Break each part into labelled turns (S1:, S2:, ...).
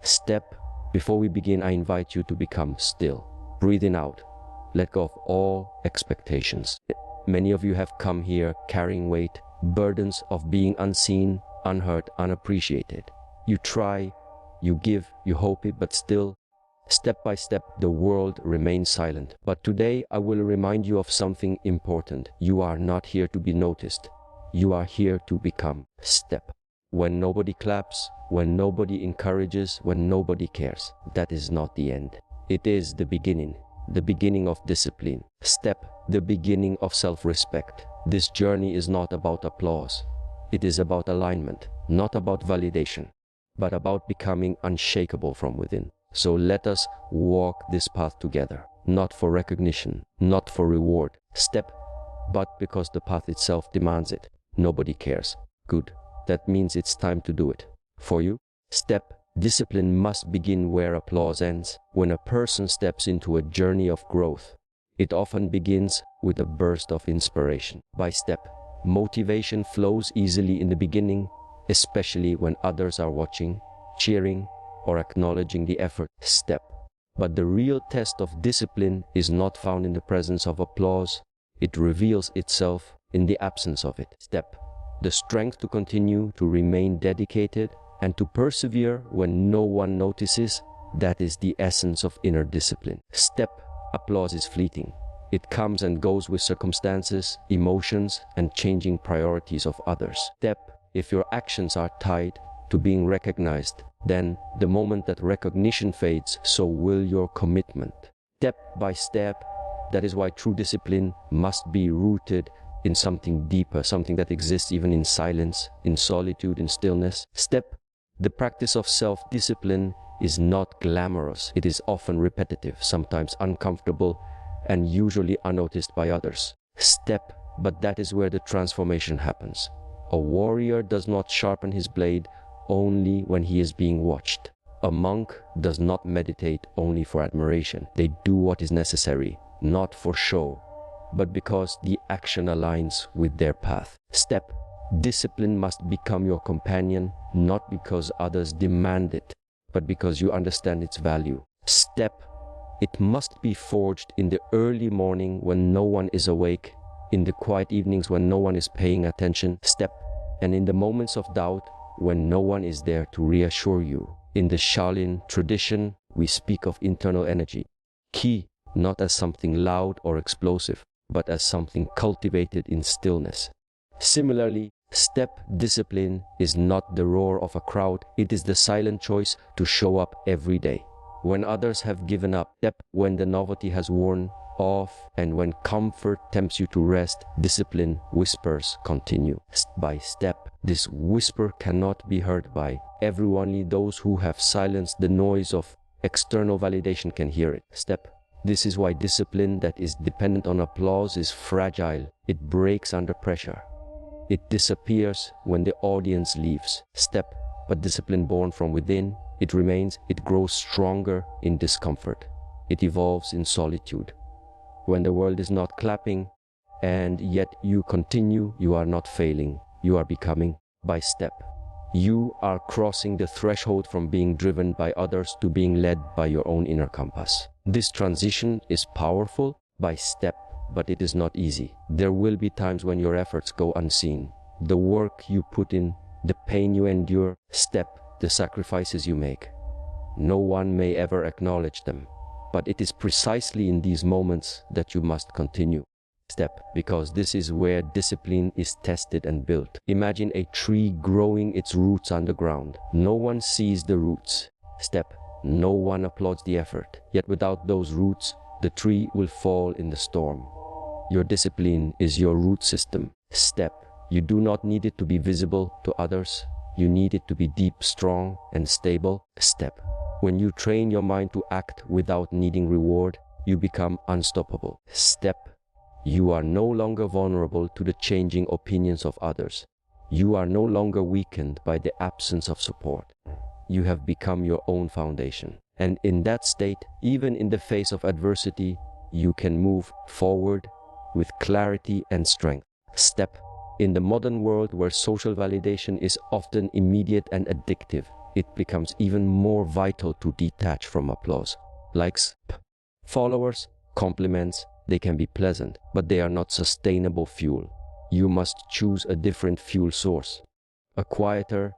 S1: Step. Before we begin, I invite you to become still. Breathing out. Let go of all expectations. Many of you have come here carrying weight, burdens of being unseen, unheard, unappreciated. You try, you give, you hope it, but still, step by step, the world remains silent. But today, I will remind you of something important. You are not here to be noticed. You are here to become. Step. When nobody claps, when nobody encourages, when nobody cares, that is not the end. It is the beginning of discipline. Step, the beginning of self-respect. This journey is not about applause. It is about alignment, not about validation, but about becoming unshakable from within. So let us walk this path together, not for recognition, not for reward. Step, but because the path itself demands it. Nobody cares. Good. That means it's time to do it. For you, step. Discipline must begin where applause ends. When a person steps into a journey of growth, it often begins with a burst of inspiration. By step, motivation flows easily in the beginning, especially when others are watching, cheering, or acknowledging the effort. Step. But the real test of discipline is not found in the presence of applause. It reveals itself in the absence of it. Step. The strength to continue, to remain dedicated, and to persevere when no one notices, that is the essence of inner discipline. Step. Applause is fleeting. It comes and goes with circumstances, emotions, and changing priorities of others. Step. If your actions are tied to being recognized, then the moment that recognition fades, so will your commitment. Step by step, that is why true discipline must be rooted in something deeper, something that exists even in silence, in solitude, in stillness. Step. The practice of self-discipline is not glamorous. It is often repetitive, sometimes uncomfortable, and usually unnoticed by others. Step. But that is where the transformation happens. A warrior does not sharpen his blade only when he is being watched. A monk does not meditate only for admiration. They do what is necessary, not for show, but because the action aligns with their path. Step. Discipline must become your companion, not because others demand it, but because you understand its value. Step. It must be forged in the early morning when no one is awake, in the quiet evenings when no one is paying attention. Step. And in the moments of doubt when no one is there to reassure you. In the Shaolin tradition, we speak of internal energy. Qi, not as something loud or explosive, but as something cultivated in stillness. Similarly, step discipline is not the roar of a crowd, it is the silent choice to show up every day. When others have given up, step when the novelty has worn off, and when comfort tempts you to rest, discipline whispers continue. By step, this whisper cannot be heard by everyone. Only those who have silenced the noise of external validation can hear it. Step. This is why discipline that is dependent on applause is fragile. It breaks under pressure. It disappears when the audience leaves. Step. But discipline born from within, it remains, it grows stronger in discomfort. It evolves in solitude. When the world is not clapping, and yet you continue, you are not failing, you are becoming. By step, you are crossing the threshold from being driven by others to being led by your own inner compass. This transition is powerful. By step, but it is not easy. There will be times when your efforts go unseen. The work you put in, the pain you endure. Step, the sacrifices you make. No one may ever acknowledge them. But it is precisely in these moments that you must continue. Step, because this is where discipline is tested and built. Imagine a tree growing its roots underground. No one sees the roots. Step, no one applauds the effort. Yet without those roots, the tree will fall in the storm. Your discipline is your root system. Step, you do not need it to be visible to others. You need it to be deep, strong, and stable. Step. When you train your mind to act without needing reward, you become unstoppable. Step. You are no longer vulnerable to the changing opinions of others. You are no longer weakened by the absence of support. You have become your own foundation. And in that state, even in the face of adversity, you can move forward with clarity and strength. Step. In the modern world where social validation is often immediate and addictive, it becomes even more vital to detach from applause. Likes, followers, compliments, they can be pleasant, but they are not sustainable fuel. You must choose a different fuel source. A quieter,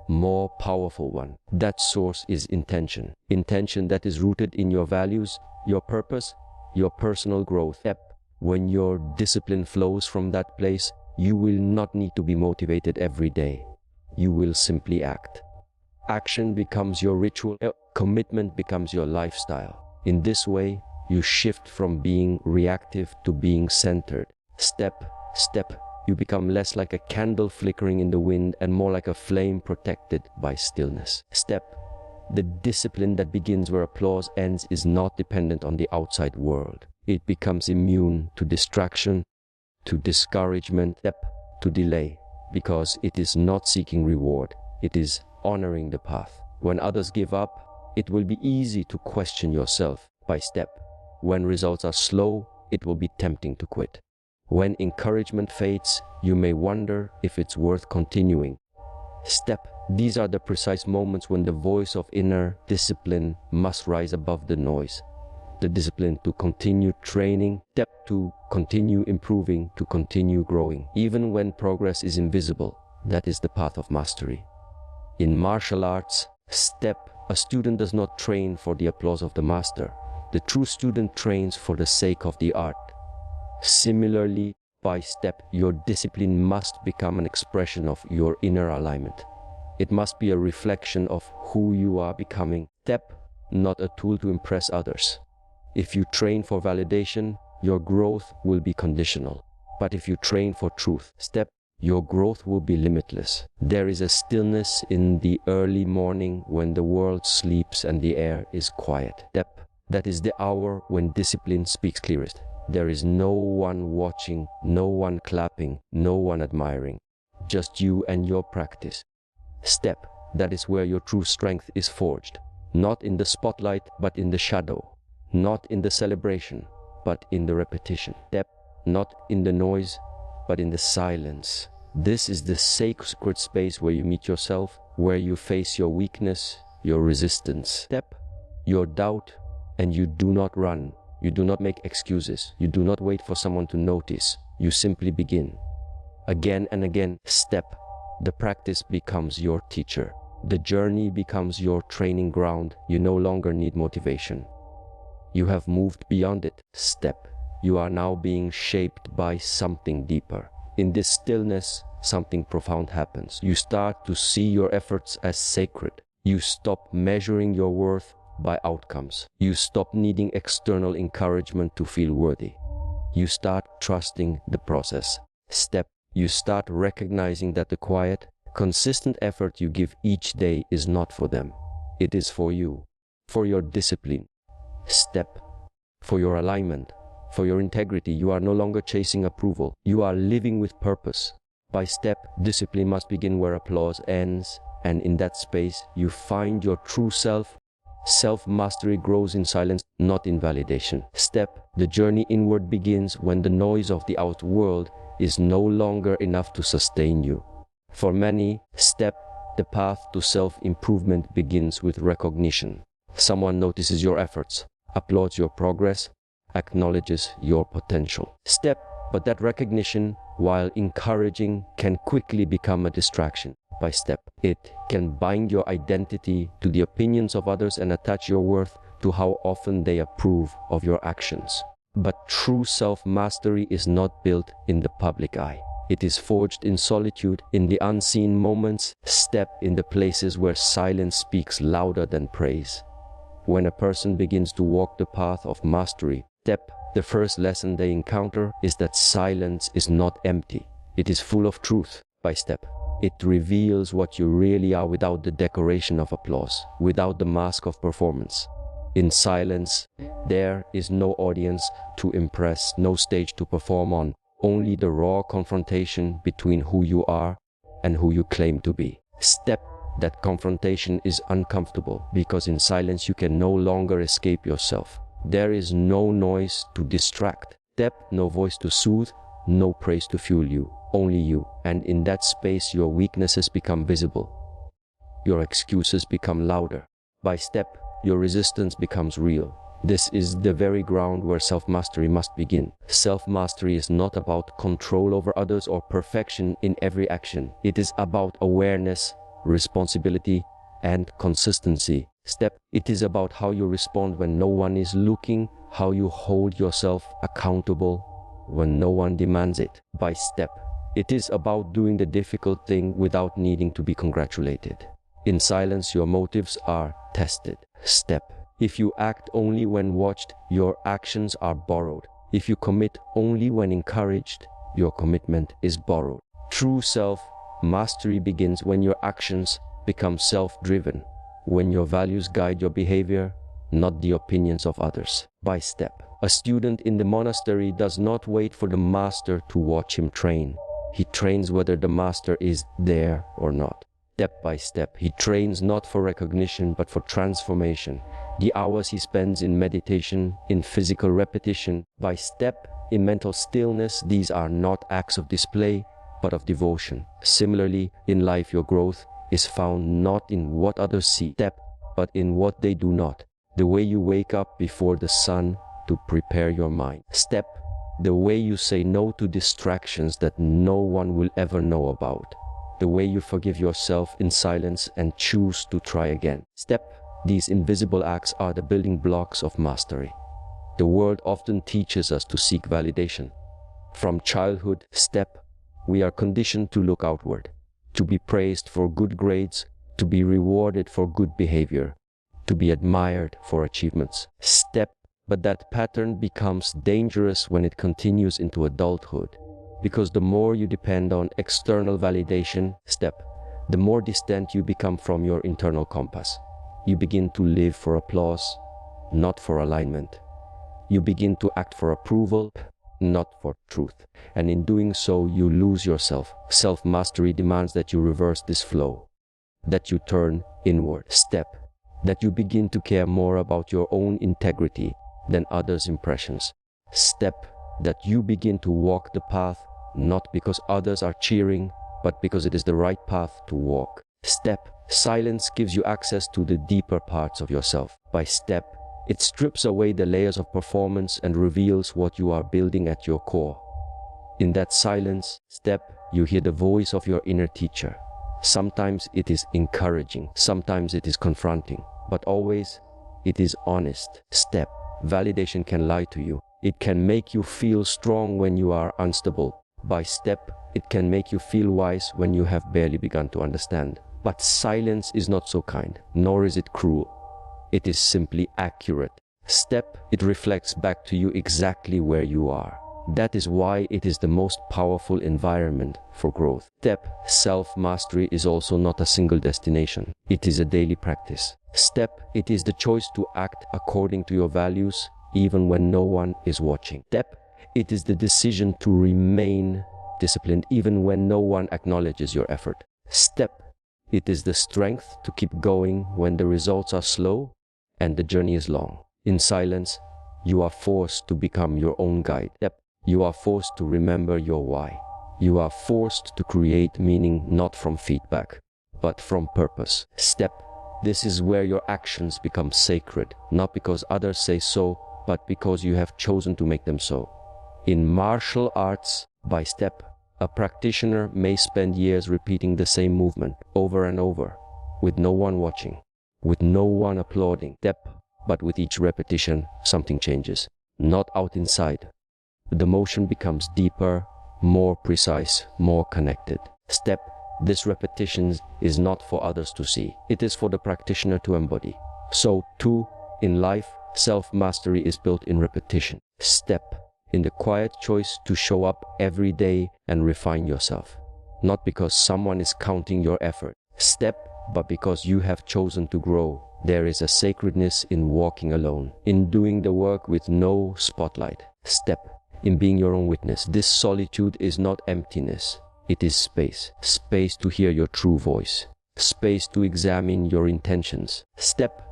S1: more powerful one. That source is intention. Intention that is rooted in your values, your purpose, your personal growth. When your discipline flows from that place, you will not need to be motivated every day. You will simply act. Action becomes your ritual. Commitment becomes your lifestyle. In this way, you shift from being reactive to being centered. Step, you become less like a candle flickering in the wind and more like a flame protected by stillness. The discipline that begins where applause ends is not dependent on the outside world. It becomes immune to distraction, to discouragement, to delay, because it is not seeking reward. It is honoring the path. When others give up, it will be easy to question yourself by step. When results are slow, it will be tempting to quit. When encouragement fades, you may wonder if it's worth continuing. These are the precise moments when the voice of inner discipline must rise above the noise. The discipline to continue training, to continue improving, to continue growing. Even when progress is invisible, that is the path of mastery. In martial arts, a student does not train for the applause of the master. The true student trains for the sake of the art. Similarly, by step, your discipline must become an expression of your inner alignment. It must be a reflection of who you are becoming. Not a tool to impress others. If you train for validation, your growth will be conditional. But if you train for truth, your growth will be limitless. There is a stillness in the early morning when the world sleeps and the air is quiet. That is the hour when discipline speaks clearest. There is no one watching, no one clapping, no one admiring. Just you and your practice. That is where your true strength is forged. Not in the spotlight, but in the shadow. Not in the celebration, but in the repetition. Not in the noise, but in the silence. This is the sacred space where you meet yourself, where you face your weakness, your resistance, your doubt, and you do not run. You do not make excuses. You do not wait for someone to notice. You simply begin. Again and again, the practice becomes your teacher. The journey becomes your training ground. You no longer need motivation. You have moved beyond it. You are now being shaped by something deeper. In this stillness, something profound happens. You start to see your efforts as sacred. You stop measuring your worth by outcomes. You stop needing external encouragement to feel worthy. You start trusting the process. You start recognizing that the quiet, consistent effort you give each day is not for them. It is for you, for your discipline. For your alignment, for your integrity. You are no longer chasing approval. You are living with purpose. By discipline must begin where applause ends, and in that space you find your true self. Self-mastery grows in silence, not in validation. The journey inward begins when the noise of the outer world is no longer enough to sustain you. For many, the path to self-improvement begins with recognition. Someone notices your efforts, applauds your progress, acknowledges your potential. But that recognition, while encouraging, can quickly become a distraction. By it can bind your identity to the opinions of others and attach your worth to how often they approve of your actions. But true self-mastery is not built in the public eye. It is forged in solitude, in the unseen moments, in the places where silence speaks louder than praise. When a person begins to walk the path of mastery, the first lesson they encounter is that silence is not empty. It is full of truth. By it reveals what you really are without the decoration of applause, without the mask of performance. In silence, there is no audience to impress, no stage to perform on, only the raw confrontation between who you are and who you claim to be. That confrontation is uncomfortable because in silence you can no longer escape yourself. There is no noise to distract, no voice to soothe, no praise to fuel you, only you. And in that space your weaknesses become visible. your excuses become louder. By step, your resistance becomes real. This is the very ground where self-mastery must begin. Self-mastery is not about control over others or perfection in every action. It is about awareness, responsibility, and consistency. Step, it is about how you respond when no one is looking, how you hold yourself accountable when no one demands it. By step, it is about doing the difficult thing without needing to be congratulated. In silence, your motives are tested. Step, if you act only when watched, your actions are borrowed. If you commit only when encouraged, your commitment is borrowed. True self-mastery begins when your actions become self-driven, when your values guide your behavior, not the opinions of others. By step, a student in the monastery does not wait for the master to watch him train. He trains whether the master is there or not. Step by step, he trains not for recognition but for transformation. The hours he spends in meditation, in physical repetition, by step, in mental stillness, these are not acts of display but of devotion. Similarly, in life, your growth is found not in what others see, step, but in what they do not. The way you wake up before the sun to prepare your mind. Step, the way you say no to distractions that no one will ever know about. The way you forgive yourself in silence and choose to try again. Step, these invisible acts are the building blocks of mastery. The world often teaches us to seek validation. From childhood, step, we are conditioned to look outward, to be praised for good grades, to be rewarded for good behavior, to be admired for achievements. Step, but that pattern becomes dangerous when it continues into adulthood. Because the more you depend on external validation, step, the more distant you become from your internal compass. You begin to live for applause, not for alignment. You begin to act for approval, not for truth. And in doing so, you lose yourself. Self-mastery demands that you reverse this flow, that you turn inward. Step, that you begin to care more about your own integrity than others' impressions. Step, that you begin to walk the path not because others are cheering, but because it is the right path to walk. Step, silence gives you access to the deeper parts of yourself. By step, it strips away the layers of performance and reveals what you are building at your core. In that silence, step, you hear the voice of your inner teacher. Sometimes it is encouraging, sometimes it is confronting, but always it is honest. Step, validation can lie to you. It can make you feel strong when you are unstable. By step, it can make you feel wise when you have barely begun to understand. But silence is not so kind, nor is it cruel. It is simply accurate. Step, it reflects back to you exactly where you are. That is why it is the most powerful environment for growth. Step, self-mastery is also not a single destination. It is a daily practice. Step, it is the choice to act according to your values, even when no one is watching. Step, it is the decision to remain disciplined even when no one acknowledges your effort. Step, it is the strength to keep going when the results are slow and the journey is long. In silence, you are forced to become your own guide. Step, you are forced to remember your why. You are forced to create meaning not from feedback, but from purpose. Step, this is where your actions become sacred, not because others say so, but because you have chosen to make them so. In martial arts, by step, a practitioner may spend years repeating the same movement over and over, with no one watching, with no one applauding. Step, but with each repetition, something changes. Not out inside. The motion becomes deeper, more precise, more connected. Step, this repetition is not for others to see. It is for the practitioner to embody. So too, in life, self-mastery is built in repetition. Step, in the quiet choice to show up every day and refine yourself. Not because someone is counting your effort. Step, but because you have chosen to grow. There is a sacredness in walking alone, in doing the work with no spotlight. Step, in being your own witness. This solitude is not emptiness. It is space. Space to hear your true voice. Space to examine your intentions. Step,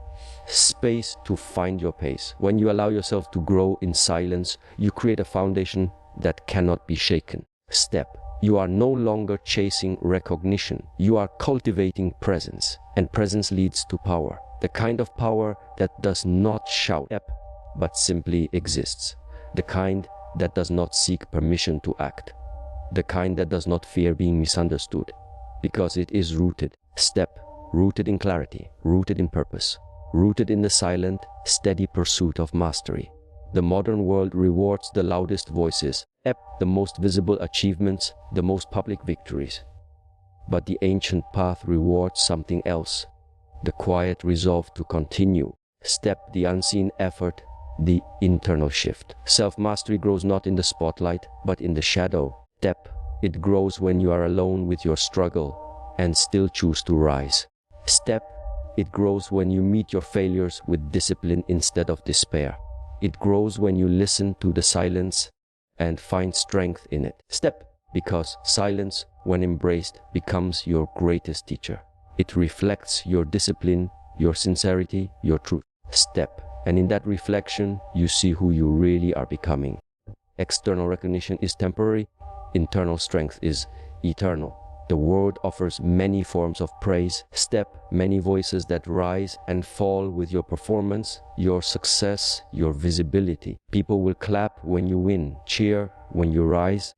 S1: space to find your pace. When you allow yourself to grow in silence, you create a foundation that cannot be shaken. Step, You are no longer chasing recognition. You are cultivating presence, and presence leads to power. The kind of power that does not shout, but simply exists. The kind that does not seek permission to act. The kind that does not fear being misunderstood, because it is rooted. Rooted in clarity, rooted in purpose, rooted in the silent, steady pursuit of mastery. The modern world rewards the loudest voices, the most visible achievements, the most public victories. But the ancient path rewards something else, the quiet resolve to continue, the unseen effort, the internal shift. Self-mastery grows not in the spotlight, but in the shadow. It grows when you are alone with your struggle and still choose to rise. It grows when you meet your failures with discipline instead of despair. It grows when you listen to the silence and find strength in it. Because silence, when embraced, becomes your greatest teacher. It reflects your discipline, your sincerity, your truth. And in that reflection, you see who you really are becoming. External recognition is temporary. Internal strength is eternal. The world offers many forms of praise, many voices that rise and fall with your performance, your success, your visibility. People will clap when you win, cheer when you rise,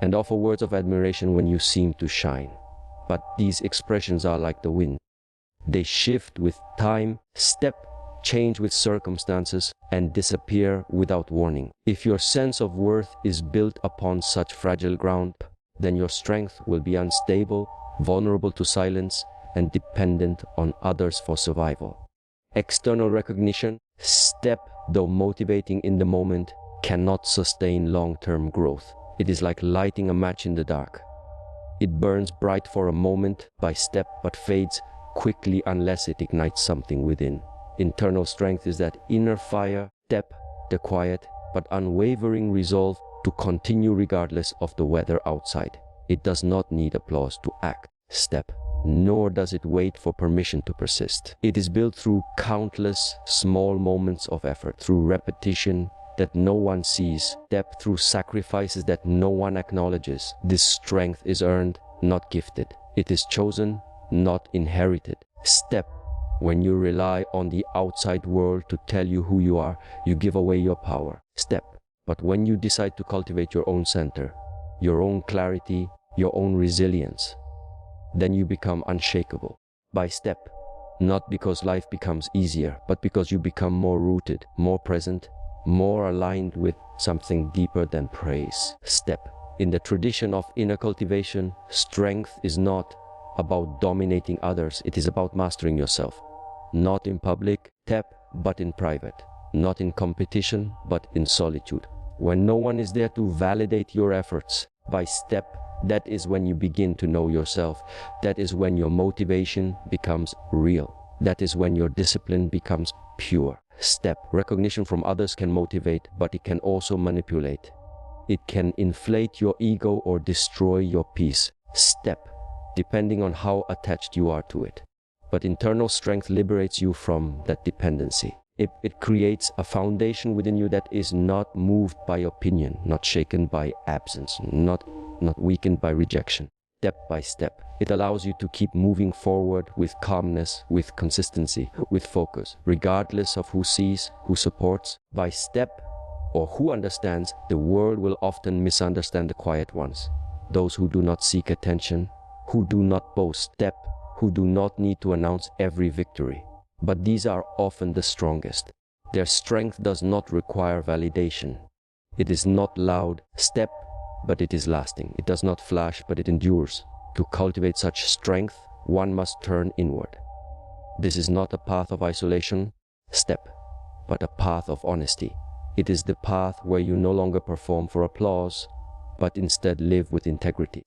S1: and offer words of admiration when you seem to shine. But these expressions are like the wind. They shift with time, change with circumstances, and disappear without warning. If your sense of worth is built upon such fragile ground, then your strength will be unstable, vulnerable to silence, and dependent on others for survival. External recognition, though motivating in the moment, cannot sustain long-term growth. It is like lighting a match in the dark. It burns bright for a moment, but fades quickly unless it ignites something within. Internal strength is that inner fire, the quiet but unwavering resolve to continue regardless of the weather outside. It does not need applause to act, nor does it wait for permission to persist. It is built through countless small moments of effort, through repetition that no one sees, through sacrifices that no one acknowledges. This strength is earned, not gifted. It is chosen, not inherited. When you rely on the outside world to tell you who you are, you give away your power. But when you decide to cultivate your own center, your own clarity, your own resilience, then you become unshakable. Not because life becomes easier, but because you become more rooted, more present, more aligned with something deeper than praise. In the tradition of inner cultivation, strength is not about dominating others, it is about mastering yourself. Not in public, but in private. Not in competition, but in solitude. When no one is there to validate your efforts, that is when you begin to know yourself. That is when your motivation becomes real. That is when your discipline becomes pure. Recognition from others can motivate, but it can also manipulate. It can inflate your ego or destroy your peace. Depending on how attached you are to it. But internal strength liberates you from that dependency. It creates a foundation within you that is not moved by opinion, not shaken by absence, not weakened by rejection. Step by step, it allows you to keep moving forward with calmness, with consistency, with focus, regardless of who sees, who supports. By step, or who understands, the world will often misunderstand the quiet ones. Those who do not seek attention, who do not boast, who do not need to announce every victory. But these are often the strongest. Their strength does not require validation. It is not loud, but it is lasting. It does not flash, but it endures. To cultivate such strength, one must turn inward. This is not a path of isolation, but a path of honesty. It is the path where you no longer perform for applause, but instead live with integrity.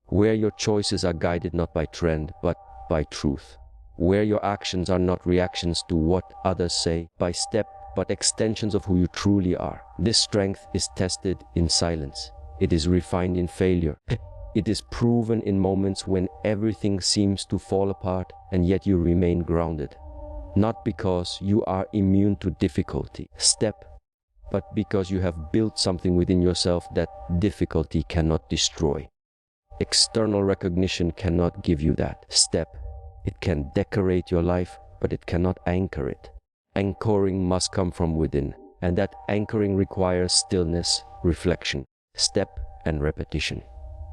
S1: Where your choices are guided not by trend, but by truth. Where your actions are not reactions to what others say, but extensions of who you truly are. This strength is tested in silence. It is refined in failure. It is proven in moments when everything seems to fall apart and yet you remain grounded. Not because you are immune to difficulty, but because you have built something within yourself that difficulty cannot destroy. External recognition cannot give you that step. It can decorate your life, but it cannot anchor it. Anchoring must come from within, and that anchoring requires stillness, reflection, step, and repetition.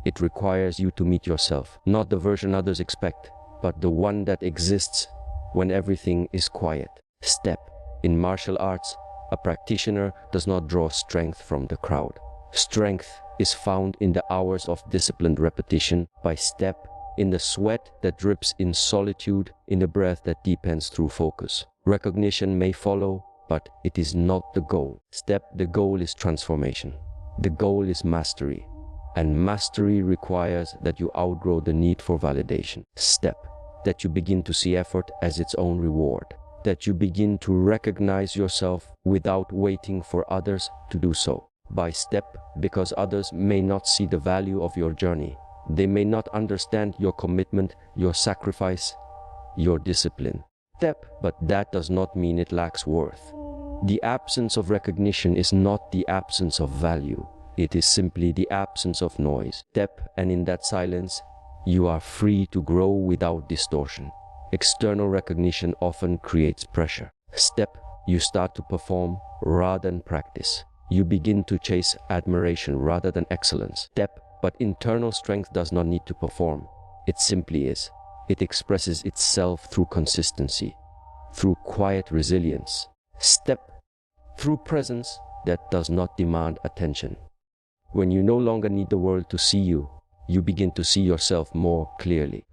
S1: It requires you to meet yourself, not the version others expect, but the one that exists when everything is quiet. Step. In martial arts, a practitioner does not draw strength from the crowd. Strength is found in the hours of disciplined repetition by step, in the sweat that drips in solitude, in the breath that deepens through focus. Recognition may follow, but it is not the goal. Step, the goal is transformation. The goal is mastery. And mastery requires that you outgrow the need for validation. Step, that you begin to see effort as its own reward. That you begin to recognize yourself without waiting for others to do so. By step, because others may not see the value of your journey. They may not understand your commitment, your sacrifice, your discipline. Step, but that does not mean it lacks worth. The absence of recognition is not the absence of value. It is simply the absence of noise. Step, and in that silence, you are free to grow without distortion. External recognition often creates pressure. Step, you start to perform rather than practice. You begin to chase admiration rather than excellence. Step, but internal strength does not need to perform. It simply is. It expresses itself through consistency, through quiet resilience. Step, through presence that does not demand attention. When you no longer need the world to see you, you begin to see yourself more clearly.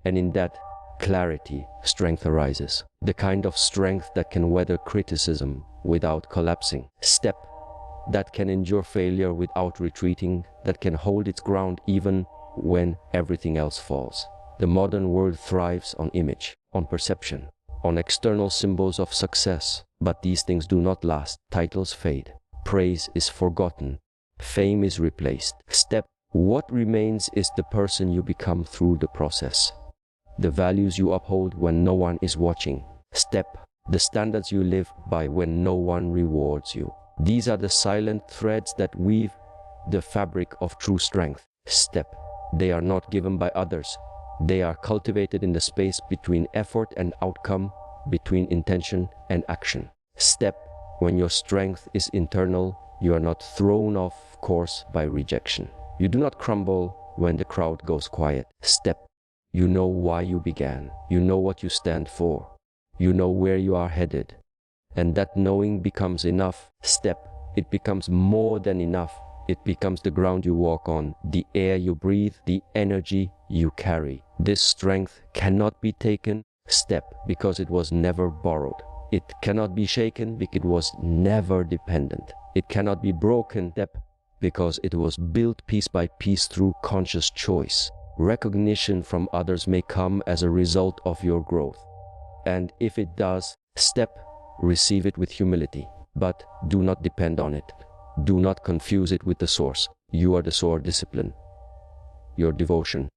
S1: And in that clarity, strength arises. The kind of strength that can weather criticism without collapsing. Step, that can endure failure without retreating, that can hold its ground even when everything else falls. The modern world thrives on image, on perception, on external symbols of success. But these things do not last. Titles fade. Praise is forgotten. Fame is replaced. Step, what remains is the person you become through the process. The values you uphold when no one is watching. Step, the standards you live by when no one rewards you. These are the silent threads that weave the fabric of true strength. Step, they are not given by others. They are cultivated in the space between effort and outcome, between intention and action. Step, when your strength is internal, you are not thrown off course by rejection. You do not crumble when the crowd goes quiet. Step, you know why you began. You know what you stand for. You know where you are headed. And that knowing becomes enough. Step, it becomes more than enough. It becomes the ground you walk on, the air you breathe, the energy you carry. This strength cannot be taken. Step, because it was never borrowed. It cannot be shaken because it was never dependent. It cannot be broken. Step, because it was built piece by piece through conscious choice. Recognition from others may come as a result of your growth. And if it does, step, receive it with humility. But do not depend on it. Do not confuse it with the source. You are the source. Discipline, your devotion,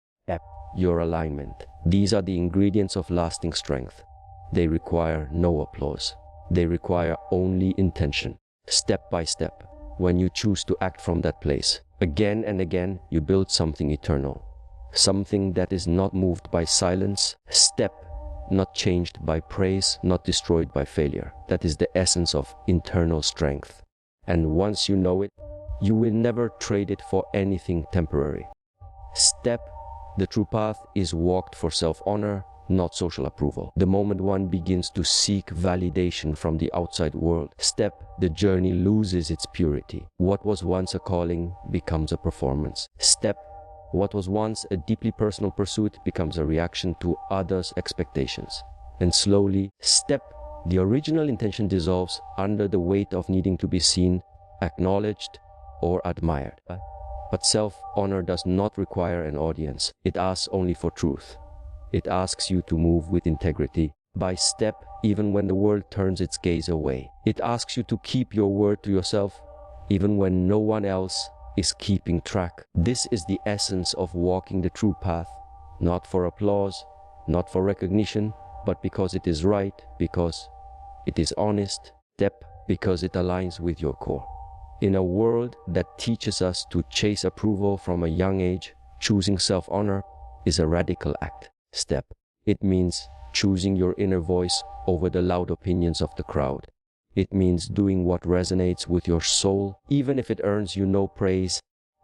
S1: your alignment. These are the ingredients of lasting strength. They require no applause. They require only intention. Step by step, when you choose to act from that place, again and again, you build something eternal. Something that is not moved by silence. Step, not changed by praise, not destroyed by failure. That is the essence of internal strength. And once you know it, you will never trade it for anything temporary. Step, the true path is walked for self-honor, not social approval. The moment one begins to seek validation from the outside world, step, the journey loses its purity. What was once a calling becomes a performance. Step, what was once a deeply personal pursuit becomes a reaction to others' expectations. And slowly, step, the original intention dissolves under the weight of needing to be seen, acknowledged, or admired. But self-honor does not require an audience. It asks only for truth. It asks you to move with integrity. By step, even when the world turns its gaze away. It asks you to keep your word to yourself, even when no one else is keeping track. This is the essence of walking the true path, not for applause, not for recognition, but because it is right, because it is honest. Step, because it aligns with your core. In a world that teaches us to chase approval from a young age, choosing self-honor is a radical act. Step. It means choosing your inner voice over the loud opinions of the crowd. It means doing what resonates with your soul, even if it earns you no praise,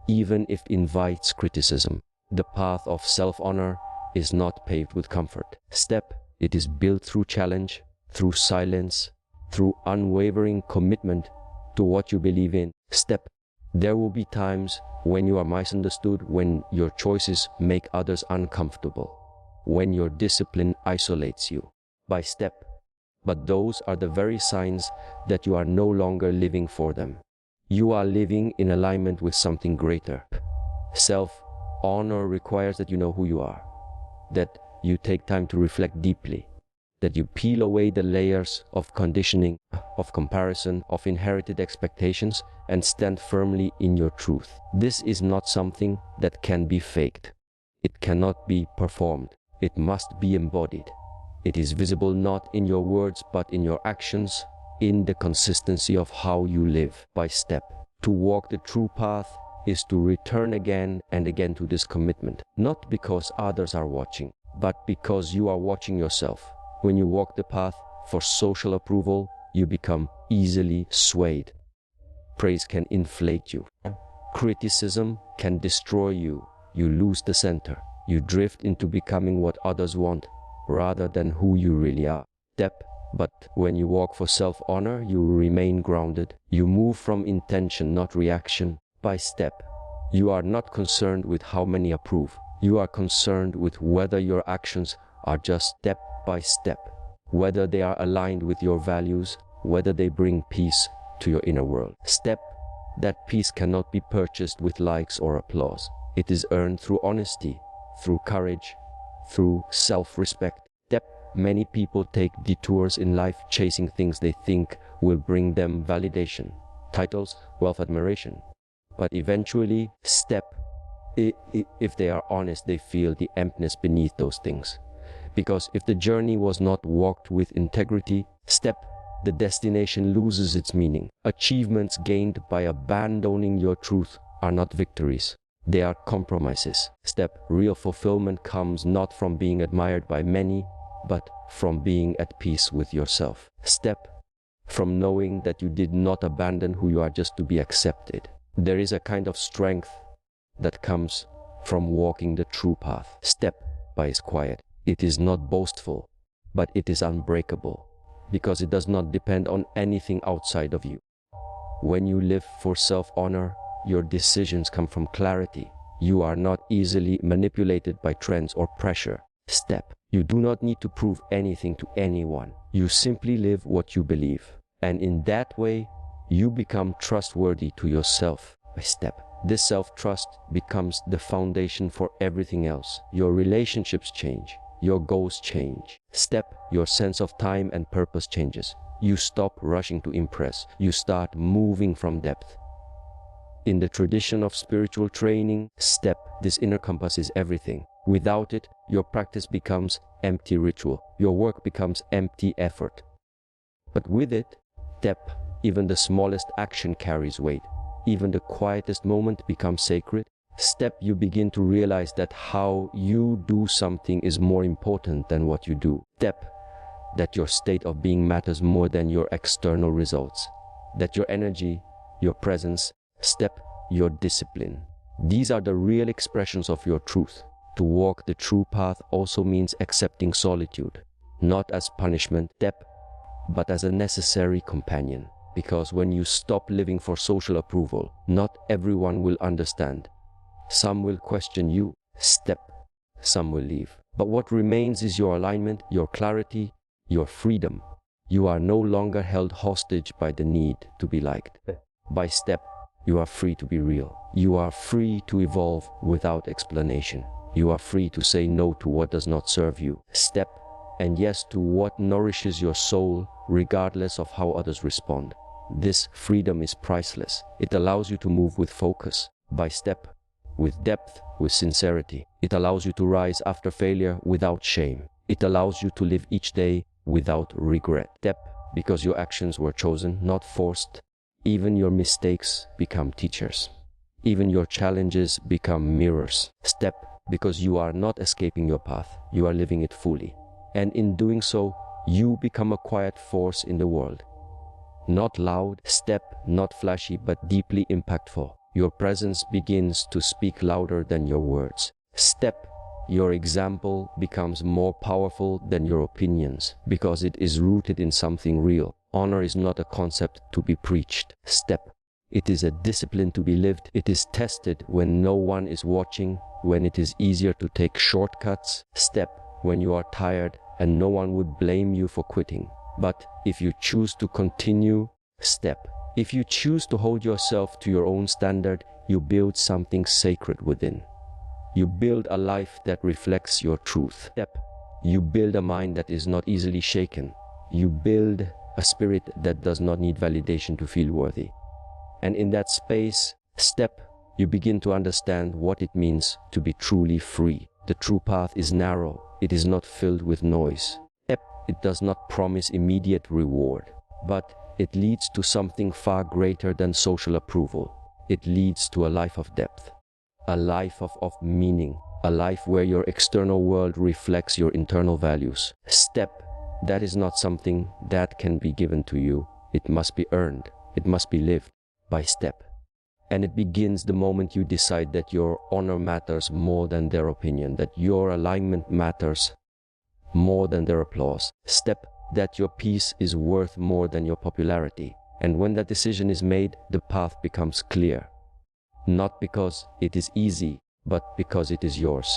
S1: even if it invites criticism. The path of self-honor is not paved with comfort. Step. It is built through challenge, through silence, through unwavering commitment to what you believe in. Step. There will be times when you are misunderstood, when your choices make others uncomfortable, when your discipline isolates you. By step. But those are the very signs that you are no longer living for them. You are living in alignment with something greater. Self-honor requires that you know who you are, that you take time to reflect deeply, that you peel away the layers of conditioning, of comparison, of inherited expectations, and stand firmly in your truth. This is not something that can be faked. It cannot be performed. It must be embodied. It is visible not in your words, but in your actions, in the consistency of how you live. By step. To walk the true path is to return again and again to this commitment, not because others are watching, but because you are watching yourself. When you walk the path for social approval, you become easily swayed. Praise can inflate you. Criticism can destroy you. You lose the center. You drift into becoming what others want, rather than who you really are. Step. But when you walk for self-honor, you remain grounded. You move from intention, not reaction. By step. You are not concerned with how many approve. You are concerned with whether your actions are just step by step, whether they are aligned with your values, whether they bring peace to your inner world. Step. That peace cannot be purchased with likes or applause. It is earned through honesty, through courage, through self-respect. Step. Many people take detours in life chasing things they think will bring them validation, titles, wealth, admiration. But eventually, step. If they are honest, they feel the emptiness beneath those things. Because if the journey was not walked with integrity, step, the destination loses its meaning. Achievements gained by abandoning your truth are not victories. They are compromises. Step. Real fulfillment comes not from being admired by many, but from being at peace with yourself. Step. From knowing that you did not abandon who you are just to be accepted. There is a kind of strength that comes from walking the true path. Step by is quiet. It is not boastful, but it is unbreakable, because it does not depend on anything outside of you. When you live for self-honor, your decisions come from clarity. You are not easily manipulated by trends or pressure. Step. You do not need to prove anything to anyone. You simply live what you believe. And in that way, you become trustworthy to yourself. By step. This self-trust becomes the foundation for everything else. Your relationships change. Your goals change. Step. Your sense of time and purpose changes. You stop rushing to impress. You start moving from depth. In the tradition of spiritual training, step, this inner compass is everything. Without it, your practice becomes empty ritual. Your work becomes empty effort. But with it, step, even the smallest action carries weight. Even the quietest moment becomes sacred. Step, you begin to realize that how you do something is more important than what you do. Step, that your state of being matters more than your external results. That your energy, your presence, step, your discipline. These are the real expressions of your truth. To walk the true path also means accepting solitude, not as punishment, step, but as a necessary companion. Because when you stop living for social approval, not everyone will understand. Some will question you, step, some will leave. But what remains is your alignment, your clarity, your freedom. You are no longer held hostage by the need to be liked. By step, you are free to be real. You are free to evolve without explanation. You are free to say no to what does not serve you. Step, and yes to what nourishes your soul, regardless of how others respond. This freedom is priceless. It allows you to move with focus, by step, with depth, with sincerity. It allows you to rise after failure without shame. It allows you to live each day without regret. Step, because your actions were chosen, not forced. Even your mistakes become teachers. Even your challenges become mirrors. Step, because you are not escaping your path, you are living it fully. And in doing so, you become a quiet force in the world. Not loud, step, not flashy, but deeply impactful. Your presence begins to speak louder than your words. Step, your example becomes more powerful than your opinions because it is rooted in something real. Honor is not a concept to be preached. Step, it is a discipline to be lived. It is tested when no one is watching, when it is easier to take shortcuts. Step, when you are tired and no one would blame you for quitting. But if you choose to continue, step. If you choose to hold yourself to your own standard, you build something sacred within. You build a life that reflects your truth. Step. You build a mind that is not easily shaken. You build a spirit that does not need validation to feel worthy. And in that space, step, you begin to understand what it means to be truly free. The true path is narrow. It is not filled with noise. Step, it does not promise immediate reward, but it leads to something far greater than social approval. It leads to a life of depth, a life of meaning, a life where your external world reflects your internal values. Step, that is not something that can be given to you. It must be earned. It must be lived by step. And it begins the moment you decide that your honor matters more than their opinion, that your alignment matters more than their applause. Step, that your peace is worth more than your popularity. And when that decision is made, the path becomes clear. Not because it is easy, but because it is yours.